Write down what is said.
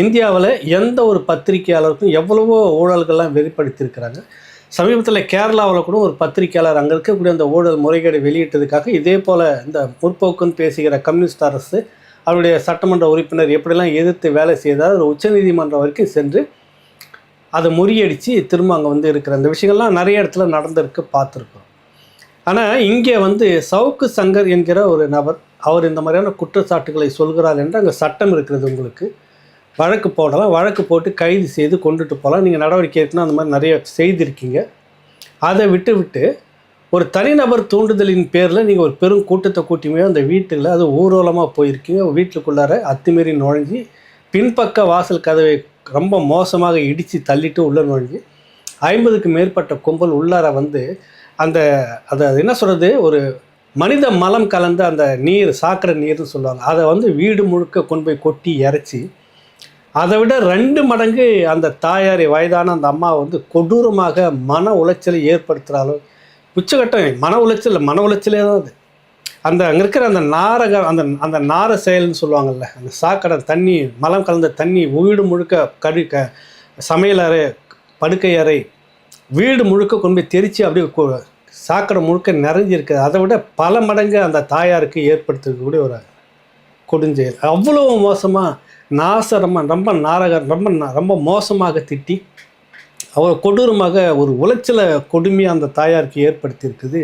இந்தியாவில் எந்த ஒரு பத்திரிகையாளருக்கும் எவ்வளவோ ஊழல்கள்லாம் வெளிப்படுத்தியிருக்கிறாங்க. சமீபத்தில் கேரளாவில் கூட ஒரு பத்திரிகையாளர் அங்கே இருக்கக்கூடிய அந்த ஊழல் முறைகேடு வெளியிட்டதுக்காக இதே போல் இந்த முற்போக்குன்னு பேசுகிற கம்யூனிஸ்ட் அரசு அவருடைய சட்டமன்ற உறுப்பினர் எப்படிலாம் எதிர்த்து வேலை செய்தால் ஒரு உச்சநீதிமன்றம் வரைக்கும் சென்று அதை முறியடித்து திரும்ப அங்கே வந்து இருக்கிற அந்த விஷயங்கள்லாம் நிறைய இடத்துல நடந்திருக்கு, பார்த்துருக்கோம். ஆனால் இங்கே வந்து சவுக்கு சங்கர் என்கிற ஒரு நபர் அவர் இந்த மாதிரியான குற்றச்சாட்டுகளை சொல்கிறார் என்று அங்கே சட்டம் இருக்கிறது. உங்களுக்கு வழக்கு போடலாம், வழக்கு போட்டு கைது செய்து கொண்டுட்டு போகலாம். நீங்கள் நடவடிக்கை எடுக்கணும், அந்த மாதிரி நிறைய செய்திருக்கீங்க. அதை விட்டு ஒரு தனிநபர் தூண்டுதலின் பேரில் நீங்கள் ஒரு பெரும் கூட்டத்தை கூட்டியுமே அந்த வீட்டில் அது ஊர்வலமாக போயிருக்கீங்க. வீட்டுக்குள்ளார அத்துமீறி நுழைஞ்சி பின்பக்க வாசல் கதவை ரொம்ப மோசமாக இடித்து தள்ளிட்டு உள்ளே நுழைஞ்சி 50க்கு மேற்பட்ட கும்பல் உள்ளார வந்து அந்த அதை என்ன சொல்கிறது, ஒரு மனித மலம் கலந்த அந்த நீர், சாக்கடை நீர்னு சொல்லுவாங்க, அதை வந்து வீடு முழுக்க கொண்டு போய் கொட்டி இறச்சி அதை விட 2 மடங்கு அந்த தாயாரை, வயதான அந்த அம்மா வந்து கொடூரமாக மன உளைச்சலை ஏற்படுத்துகிறாலும் உச்சகட்டம் மன உளைச்சலே தான் அது. அந்த அங்கே இருக்கிற அந்த அந்த நார செயல்னு சொல்லுவாங்கள்ல, அந்த சாக்கடை தண்ணி, மலம் கலந்த தண்ணி வீடு முழுக்க சமையல் அறை, படுக்கை அறை, வீடு முழுக்க கொண்டு போய் தெரித்து அப்படியே சாக்கடை முழுக்க நிறைஞ்சிருக்குது. அதை விட பல மடங்கு அந்த தாயாருக்கு ஏற்படுத்தக்கூடிய ஒரு கொடுஞ்செயல். அவ்வளோ மோசமாக ரொம்ப மோசமாக திட்டி அவ்வளோ கொடூரமாக ஒரு உளைச்சலை கொடுமையாக அந்த தாயாருக்கு ஏற்படுத்தியிருக்குது.